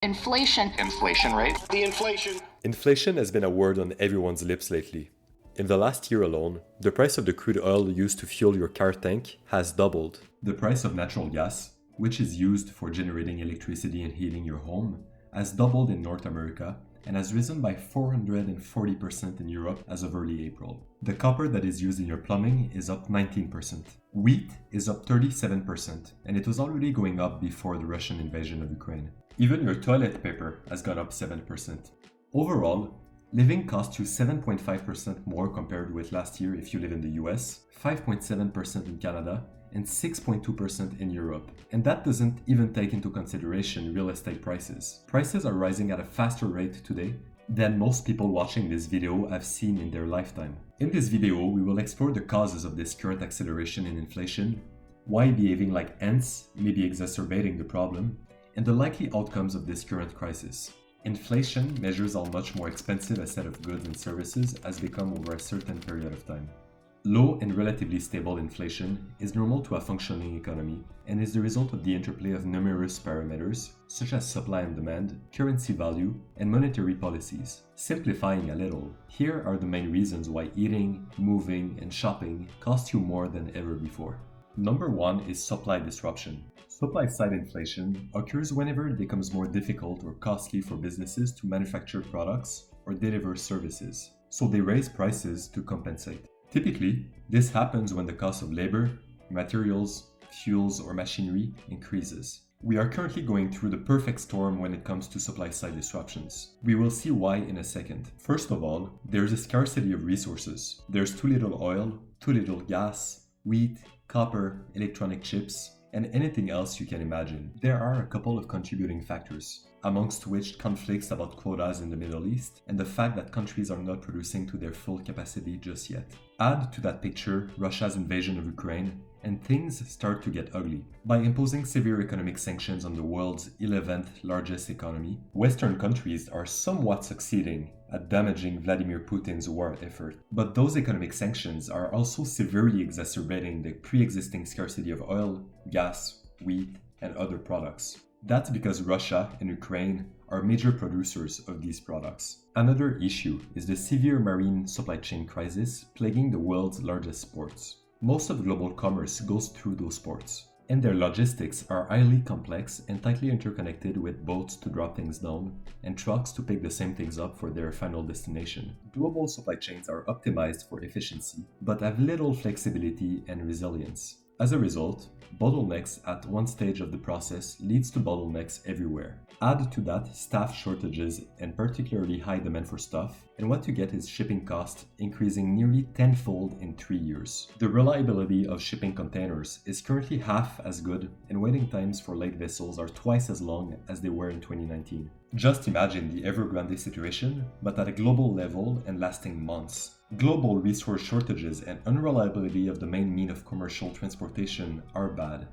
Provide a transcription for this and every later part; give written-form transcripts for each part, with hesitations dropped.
Inflation. Inflation rate. The inflation. Inflation has been a word on everyone's lips lately. In the last year alone, the price of the crude oil used to fuel your car tank has doubled. The price of natural gas, which is used for generating electricity and heating your home, has doubled in North America and has risen by 440% in Europe as of early April. The copper that is used in your plumbing is up 19%. Wheat is up 37%, and it was already going up before the Russian invasion of Ukraine. Even your toilet paper has gone up 7%. Overall, living costs you 7.5% more compared with last year if you live in the US, 5.7% in Canada, and 6.2% in Europe. And that doesn't even take into consideration real estate prices. Prices are rising at a faster rate today than most people watching this video have seen in their lifetime. In this video, we will explore the causes of this current acceleration in inflation, why behaving like ants may be exacerbating the problem, and the likely outcomes of this current crisis. Inflation measures how much more expensive a set of goods and services has become over a certain period of time. Low and relatively stable inflation is normal to a functioning economy and is the result of the interplay of numerous parameters such as supply and demand, currency value, and monetary policies. Simplifying a little, here are the main reasons why eating, moving, and shopping cost you more than ever before. Number 1 is supply disruption. Supply-side inflation occurs whenever it becomes more difficult or costly for businesses to manufacture products or deliver services, so they raise prices to compensate. Typically, this happens when the cost of labor, materials, fuels, or machinery increases. We are currently going through the perfect storm when it comes to supply-side disruptions. We will see why in a second. First of all, there's a scarcity of resources. There's too little oil, too little gas, wheat, copper, electronic chips, and anything else you can imagine. There are a couple of contributing factors, amongst which conflicts about quotas in the Middle East and the fact that countries are not producing to their full capacity just yet. Add to that picture Russia's invasion of Ukraine, and things start to get ugly. By imposing severe economic sanctions on the world's 11th largest economy, Western countries are somewhat succeeding at damaging Vladimir Putin's war effort. But those economic sanctions are also severely exacerbating the pre-existing scarcity of oil, gas, wheat, and other products. That's because Russia and Ukraine are major producers of these products. Another issue is the severe marine supply chain crisis plaguing the world's largest ports. Most of global commerce goes through those ports, and their logistics are highly complex and tightly interconnected with boats to drop things down and trucks to pick the same things up for their final destination. Global supply chains are optimized for efficiency, but have little flexibility and resilience. As a result, bottlenecks at one stage of the process leads to bottlenecks everywhere. Add to that staff shortages and particularly high demand for stuff, and what you get is shipping costs increasing nearly tenfold in 3 years. The reliability of shipping containers is currently half as good, and waiting times for late vessels are twice as long as they were in 2019. Just imagine the Evergrande situation, but at a global level and lasting months. Global resource shortages and unreliability of the main mean of commercial transportation are bad.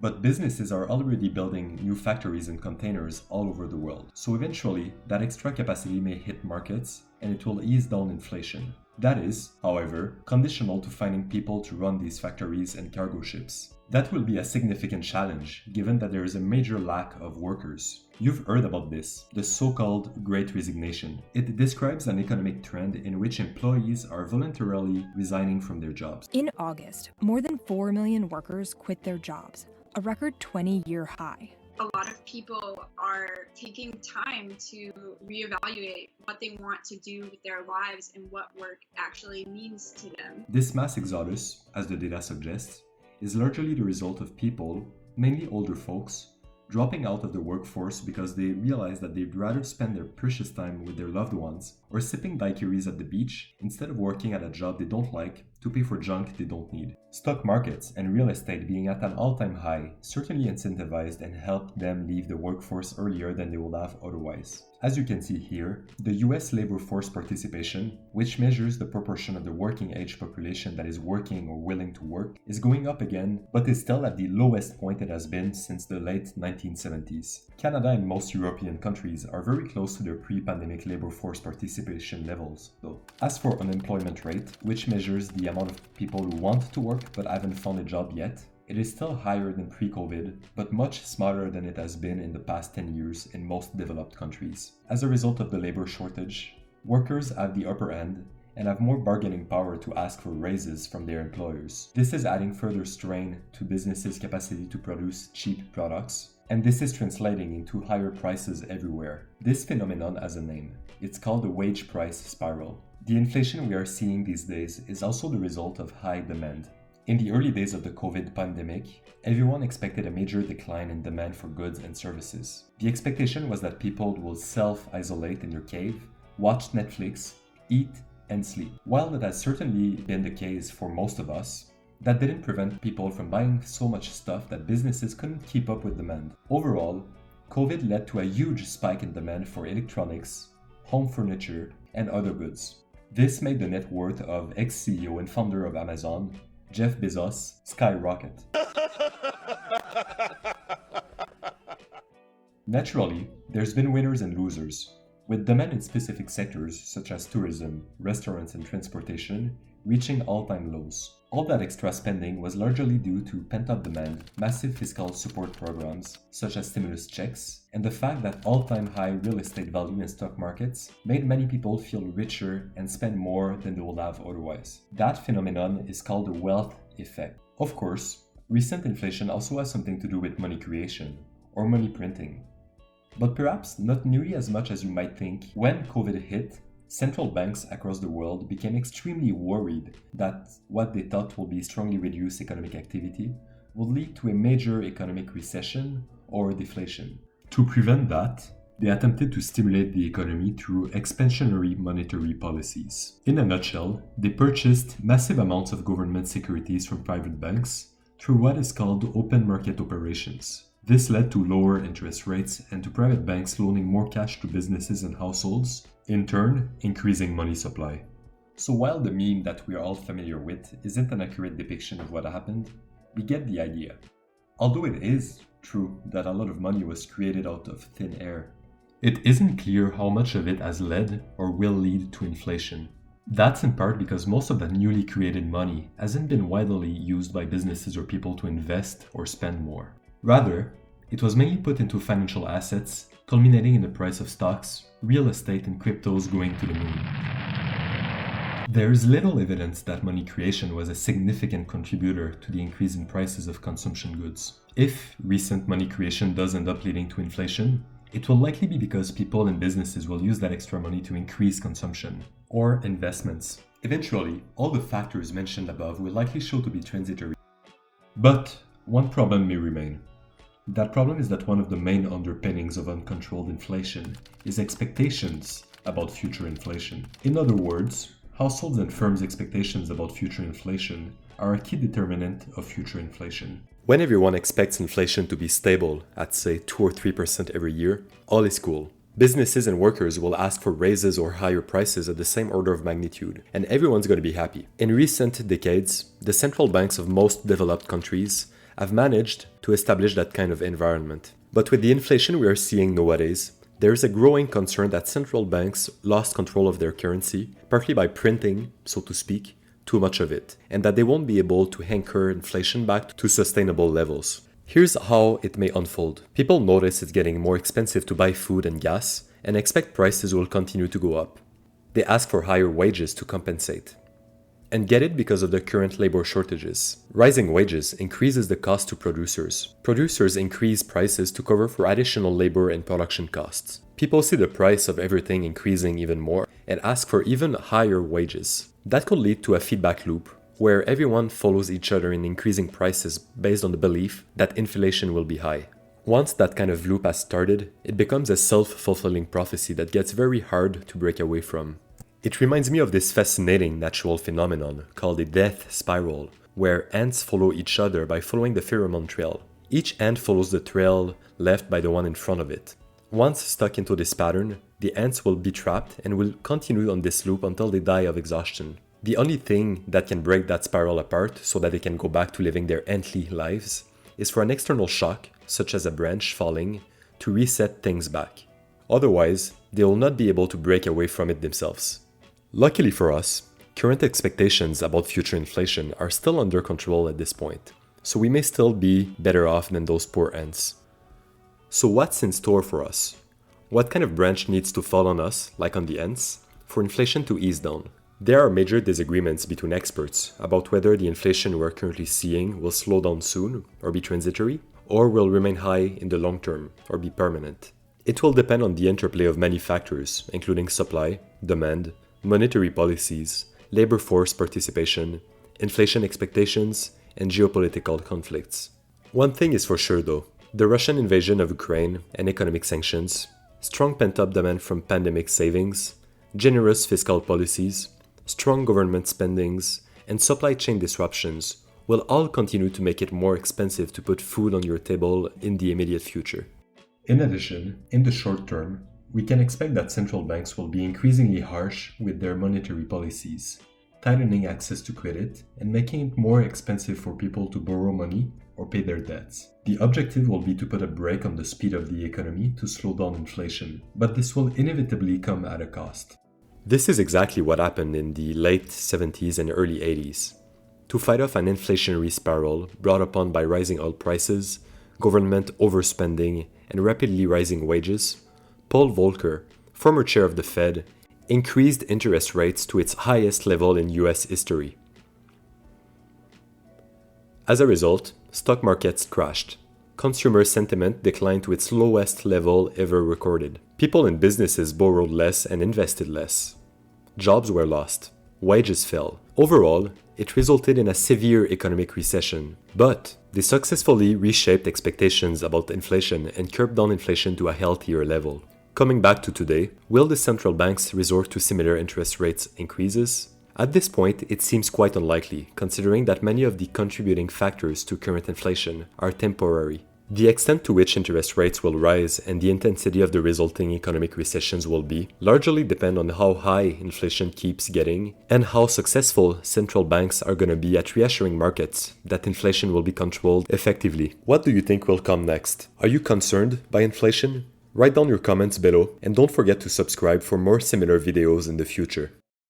But businesses are already building new factories and containers all over the world. So eventually, that extra capacity may hit markets and it will ease down inflation. That is, however, conditional to finding people to run these factories and cargo ships. That will be a significant challenge, given that there is a major lack of workers. You've heard about this, the so-called Great Resignation. It describes an economic trend in which employees are voluntarily resigning from their jobs. In August, more than 4 million workers quit their jobs, a record 20-year high. A lot of people are taking time to reevaluate what they want to do with their lives and what work actually means to them. This mass exodus, as the data suggests, is largely the result of people, mainly older folks, dropping out of the workforce because they realize that they'd rather spend their precious time with their loved ones or sipping daiquiris at the beach instead of working at a job they don't like to pay for junk they don't need. Stock markets and real estate being at an all-time high certainly incentivized and helped them leave the workforce earlier than they would have otherwise. As you can see here, the US labor force participation, which measures the proportion of the working age population that is working or willing to work, is going up again, but is still at the lowest point it has been since the late 1970s. Canada and most European countries are very close to their pre-pandemic labor force participation levels, though. As for unemployment rate, which measures the amount of people who want to work but haven't found a job yet, It is still higher than pre-COVID, but much smaller than it has been in the past 10 years in most developed countries. As a result of the labor shortage, workers have the upper hand and have more bargaining power to ask for raises from their employers. This is adding further strain to businesses' capacity to produce cheap products, and this is translating into higher prices everywhere. This phenomenon has a name. It's called the wage price spiral. The inflation we are seeing these days is also the result of high demand. In the early days of the COVID pandemic, everyone expected a major decline in demand for goods and services. The expectation was that people will self-isolate in their cave, watch Netflix, eat, and sleep. While that has certainly been the case for most of us, that didn't prevent people from buying so much stuff that businesses couldn't keep up with demand. Overall, COVID led to a huge spike in demand for electronics, home furniture, and other goods. This made the net worth of ex-CEO and founder of Amazon, Jeff Bezos, skyrocket. Naturally, there's been winners and losers, with demand in specific sectors such as tourism, restaurants, and transportation reaching all-time lows. All that extra spending was largely due to pent-up demand, massive fiscal support programs such as stimulus checks, and the fact that all-time high real estate value in stock markets made many people feel richer and spend more than they would have otherwise. That phenomenon is called the wealth effect. Of course, recent inflation also has something to do with money creation, or money printing. But perhaps not nearly as much as you might think. When COVID hit, central banks across the world became extremely worried that what they thought would be strongly reduced economic activity would lead to a major economic recession or deflation. To prevent that, they attempted to stimulate the economy through expansionary monetary policies. In a nutshell, they purchased massive amounts of government securities from private banks through what is called open market operations. This led to lower interest rates and to private banks loaning more cash to businesses and households, in turn, increasing money supply. So while the meme that we are all familiar with isn't an accurate depiction of what happened, we get the idea. Although it is true that a lot of money was created out of thin air, it isn't clear how much of it has led or will lead to inflation. That's in part because most of that newly created money hasn't been widely used by businesses or people to invest or spend more. Rather, it was mainly put into financial assets, culminating in the price of stocks, real estate, and cryptos going to the moon. There is little evidence that money creation was a significant contributor to the increase in prices of consumption goods. If recent money creation does end up leading to inflation, it will likely be because people and businesses will use that extra money to increase consumption or investments. Eventually, all the factors mentioned above will likely show to be transitory. But one problem may remain. That problem is that one of the main underpinnings of uncontrolled inflation is expectations about future inflation. In other words, households and firms' expectations about future inflation are a key determinant of future inflation. When everyone expects inflation to be stable at, say, 2 or 3% every year, all is cool. Businesses and workers will ask for raises or higher prices at the same order of magnitude, and everyone's going to be happy. In recent decades, the central banks of most developed countries have managed to establish that kind of environment. But with the inflation we are seeing nowadays, there is a growing concern that central banks lost control of their currency, partly by printing, so to speak, too much of it, and that they won't be able to anchor inflation back to sustainable levels. Here's how it may unfold. People notice it's getting more expensive to buy food and gas, and expect prices will continue to go up. They ask for higher wages to compensate, and get it because of the current labor shortages. Rising wages increases the cost to producers. Producers increase prices to cover for additional labor and production costs. People see the price of everything increasing even more and ask for even higher wages. That could lead to a feedback loop where everyone follows each other in increasing prices based on the belief that inflation will be high. Once that kind of loop has started, it becomes a self-fulfilling prophecy that gets very hard to break away from. It reminds me of this fascinating natural phenomenon called a death spiral, where ants follow each other by following the pheromone trail. Each ant follows the trail left by the one in front of it. Once stuck into this pattern, the ants will be trapped and will continue on this loop until they die of exhaustion. The only thing that can break that spiral apart so that they can go back to living their antly lives is for an external shock, such as a branch falling, to reset things back. Otherwise, they will not be able to break away from it themselves. Luckily for us, current expectations about future inflation are still under control at this point. so we may still be better off than those poor ants. So what's in store for us? What kind of branch needs to fall on us, like on the ants, for inflation to ease down? There are major disagreements between experts about whether the inflation we're currently seeing will slow down soon or be transitory, or will remain high in the long term or be permanent. It will depend on the interplay of many factors, including supply, demand, monetary policies, labor force participation, inflation expectations, and geopolitical conflicts. One thing is for sure though, the Russian invasion of Ukraine and economic sanctions, strong pent-up demand from pandemic savings, generous fiscal policies, strong government spendings, and supply chain disruptions will all continue to make it more expensive to put food on your table in the immediate future. In addition, in the short term, we can expect that central banks will be increasingly harsh with their monetary policies, tightening access to credit and making it more expensive for people to borrow money or pay their debts. The objective will be to put a brake on the speed of the economy to slow down inflation, but this will inevitably come at a cost. This is exactly what happened in the late 70s and early 80s. To fight off an inflationary spiral brought upon by rising oil prices, government overspending, and rapidly rising wages, Paul Volcker, former chair of the Fed, increased interest rates to its highest level in US history. As a result, stock markets crashed. Consumer sentiment declined to its lowest level ever recorded. People and businesses borrowed less and invested less. Jobs were lost. Wages fell. Overall, it resulted in a severe economic recession. But they successfully reshaped expectations about inflation and curbed down inflation to a healthier level. Coming back to today, will the central banks resort to similar interest rates increases? At this point, it seems quite unlikely, considering that many of the contributing factors to current inflation are temporary. The extent to which interest rates will rise and the intensity of the resulting economic recessions will be largely depend on how high inflation keeps getting and how successful central banks are going to be at reassuring markets that inflation will be controlled effectively. What do you think will come next? Are you concerned by inflation? Write down your comments below and don't forget to subscribe for more similar videos in the future.